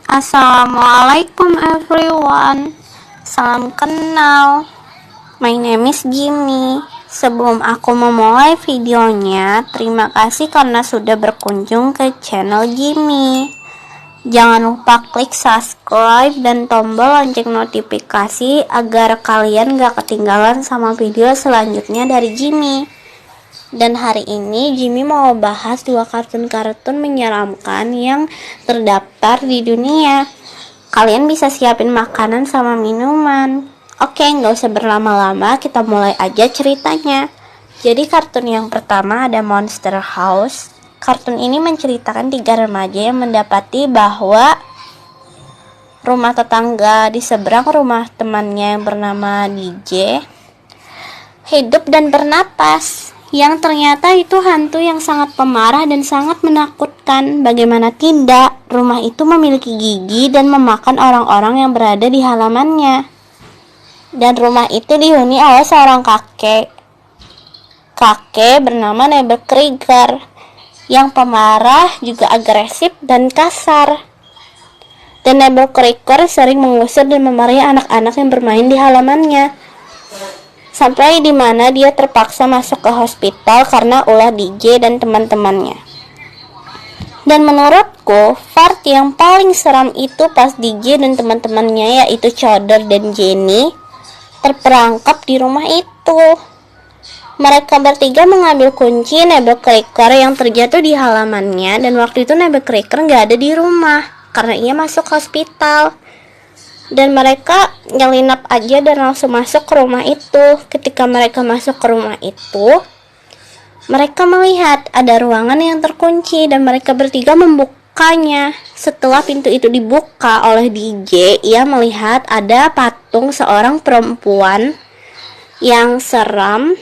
Assalamualaikum everyone. Salam kenal. My name is Jimmy. Sebelum aku memulai videonya, terima kasih karena sudah berkunjung ke channel Jimmy. Jangan lupa klik subscribe dan tombol lonceng notifikasi agar kalian gak ketinggalan sama video selanjutnya dari Jimmy. Dan hari ini Jimmy mau bahas 2 kartun-kartun menyeramkan yang terdaftar di dunia. Kalian bisa siapin makanan sama minuman. Oke, nggak usah berlama-lama, kita mulai aja ceritanya. Jadi kartun yang pertama ada Monster House. Kartun ini menceritakan 3 remaja yang mendapati bahwa rumah tetangga di seberang rumah temannya yang bernama DJ hidup dan bernapas, yang ternyata itu hantu yang sangat pemarah dan sangat menakutkan. Bagaimana tidak, rumah itu memiliki gigi dan memakan orang-orang yang berada di halamannya. Dan rumah itu dihuni oleh seorang kakek bernama Nebekrieger, yang pemarah, juga agresif dan kasar. Dan Nebekrieger sering mengusir dan memarahi anak-anak yang bermain di halamannya, sampai di mana dia terpaksa masuk ke hospital karena ulah DJ dan teman-temannya. Dan menurutku, part yang paling seram itu pas DJ dan teman-temannya, yaitu Chowder dan Jenny, terperangkap di rumah itu. Mereka bertiga mengambil kunci Nebekrieger yang terjatuh di halamannya, dan waktu itu Nebekrieger nggak ada di rumah karena ia masuk hospital. Dan mereka nyelinap aja dan langsung masuk ke rumah itu. Ketika mereka masuk ke rumah itu, mereka melihat ada ruangan yang terkunci dan mereka bertiga membukanya. Setelah pintu itu dibuka oleh DJ, ia melihat ada patung seorang perempuan yang seram.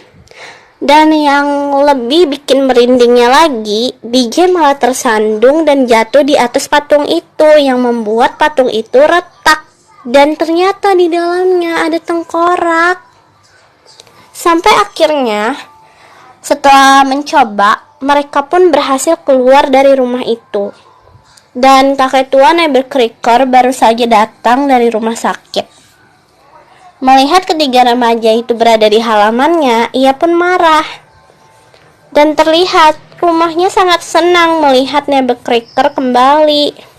Dan yang lebih bikin merindingnya lagi, DJ malah tersandung dan jatuh di atas patung itu, yang membuat patung itu retak. Dan ternyata di dalamnya ada tengkorak. Sampai akhirnya, setelah mencoba, mereka pun berhasil keluar dari rumah itu. Dan kakek tua Nebekrieger baru saja datang dari rumah sakit. Melihat ketiga remaja itu berada di halamannya, ia pun marah. Dan terlihat rumahnya sangat senang melihat Nebekrieger kembali.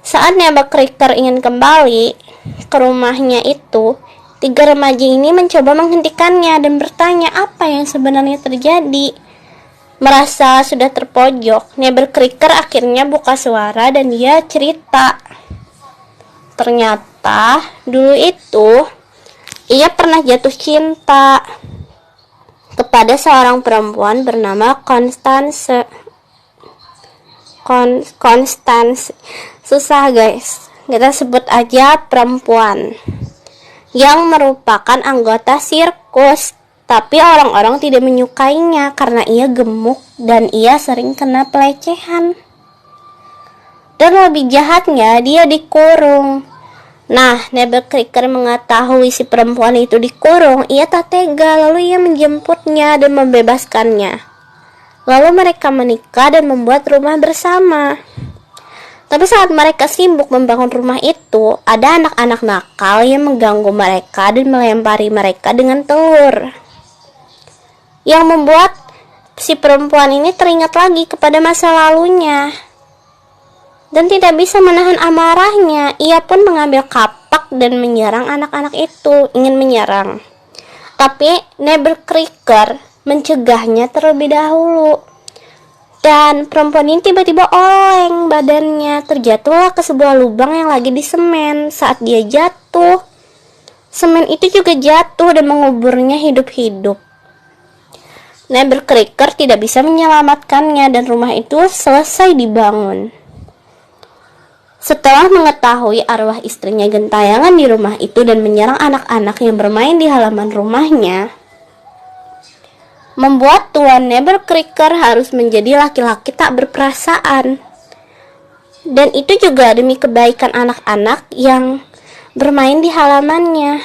Saat Nebekrieger ingin kembali ke rumahnya itu, 3 remaja ini mencoba menghentikannya dan bertanya apa yang sebenarnya terjadi. Merasa sudah terpojok, Nebekrieger akhirnya buka suara dan dia cerita. Ternyata dulu itu ia pernah jatuh cinta kepada seorang perempuan bernama Constance. Susah guys, kita sebut aja perempuan, yang merupakan anggota sirkus. Tapi orang-orang tidak menyukainya karena ia gemuk dan ia sering kena pelecehan. Dan lebih jahatnya, dia dikurung. Nah, Nebekrieger mengetahui si perempuan itu dikurung, ia tak tega, lalu ia menjemputnya dan membebaskannya. Lalu mereka menikah dan membuat rumah bersama. Tapi saat mereka sibuk membangun rumah itu, ada anak-anak nakal yang mengganggu mereka dan melempari mereka dengan telur, yang membuat si perempuan ini teringat lagi kepada masa lalunya. Dan tidak bisa menahan amarahnya, ia pun mengambil kapak dan menyerang anak-anak itu, ingin menyerang. Tapi Nebekrieger mencegahnya terlebih dahulu. Dan perempuan ini tiba-tiba oleng badannya, terjatuhlah ke sebuah lubang yang lagi di semen. Saat dia jatuh, semen itu juga jatuh dan menguburnya hidup-hidup. Nebekrieger tidak bisa menyelamatkannya dan rumah itu selesai dibangun. Setelah mengetahui arwah istrinya gentayangan di rumah itu dan menyerang anak-anak yang bermain di halaman rumahnya, membuat Tuan Nebekrieger harus menjadi laki-laki tak berperasaan. Dan itu juga demi kebaikan anak-anak yang bermain di halamannya,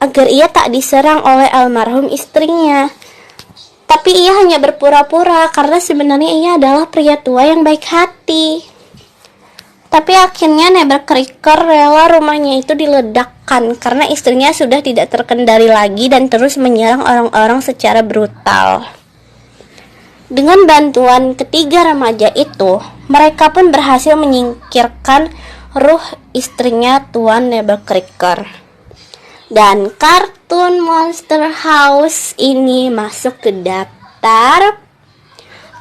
agar ia tak diserang oleh almarhum istrinya. Tapi ia hanya berpura-pura karena sebenarnya ia adalah pria tua yang baik hati. Tapi akhirnya neighbor Creeker rela rumahnya itu diledakkan karena istrinya sudah tidak terkendali lagi dan terus menyerang orang-orang secara brutal. Dengan bantuan ketiga remaja itu, mereka pun berhasil menyingkirkan ruh istrinya Tuan Neighbor Creeker. Dan kartun Monster House ini masuk ke daftar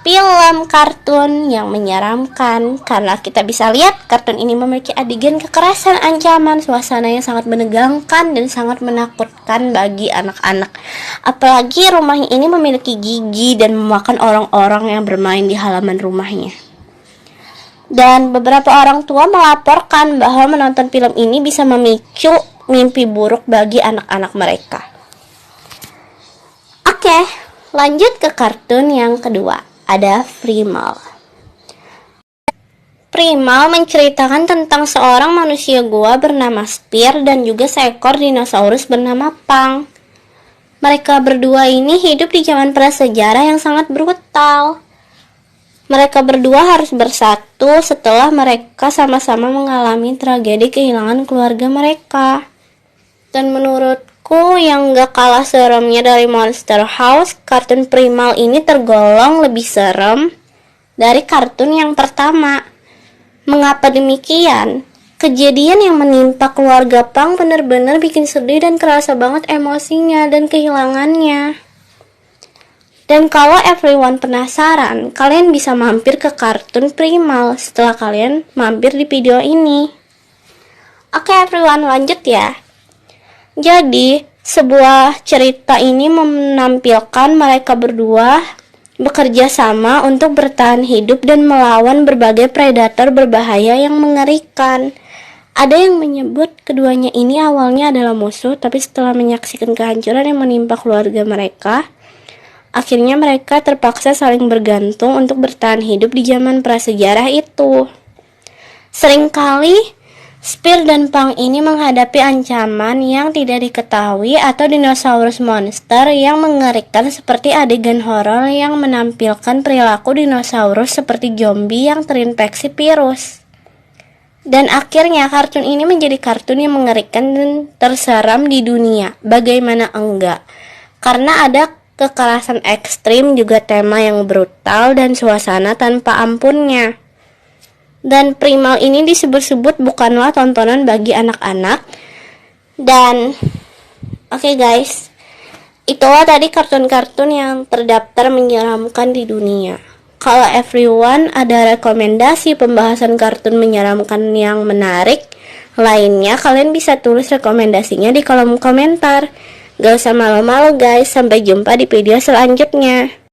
film kartun yang menyeramkan karena kita bisa lihat kartun ini memiliki adegan kekerasan, ancaman, suasana yang sangat menegangkan dan sangat menakutkan bagi anak-anak. Apalagi rumahnya ini memiliki gigi dan memakan orang-orang yang bermain di halaman rumahnya. Dan beberapa orang tua melaporkan bahwa menonton film ini bisa memicu mimpi buruk bagi anak-anak mereka. Oke, lanjut ke kartun yang kedua. Ada Primal. Primal menceritakan tentang seorang manusia gua bernama Spear dan juga seekor dinosaurus bernama Pang. Mereka berdua ini hidup di zaman prasejarah yang sangat brutal. Mereka berdua harus bersatu setelah mereka sama-sama mengalami tragedi kehilangan keluarga mereka. Dan menurutku yang gak kalah seremnya dari Monster House, kartun Primal ini tergolong lebih serem dari kartun yang pertama. Mengapa demikian? Kejadian yang menimpa keluarga Pang benar-benar bikin sedih dan kerasa banget emosinya dan kehilangannya. Dan kalau everyone penasaran, kalian bisa mampir ke kartun Primal setelah kalian mampir di video ini. Oke everyone, lanjut ya. Jadi, sebuah cerita ini menampilkan mereka berdua bekerja sama untuk bertahan hidup dan melawan berbagai predator berbahaya yang mengerikan. Ada yang menyebut keduanya ini awalnya adalah musuh, tapi setelah menyaksikan kehancuran yang menimpa keluarga mereka, akhirnya mereka terpaksa saling bergantung untuk bertahan hidup di zaman prasejarah itu. Seringkali Spear dan Pang ini menghadapi ancaman yang tidak diketahui atau dinosaurus monster yang mengerikan seperti adegan horor yang menampilkan perilaku dinosaurus seperti zombie yang terinfeksi virus. Dan akhirnya kartun ini menjadi kartun yang mengerikan dan terseram di dunia. Bagaimana enggak? Karena ada kekerasan ekstrim, juga tema yang brutal dan suasana tanpa ampunnya. Dan Primal ini disebut-sebut bukanlah tontonan bagi anak-anak. Dan oke guys, itulah tadi kartun-kartun yang terdaftar menyeramkan di dunia. Kalau everyone ada rekomendasi pembahasan kartun menyeramkan yang menarik lainnya, kalian bisa tulis rekomendasinya di kolom komentar. Gak usah malu-malu guys, sampai jumpa di video selanjutnya.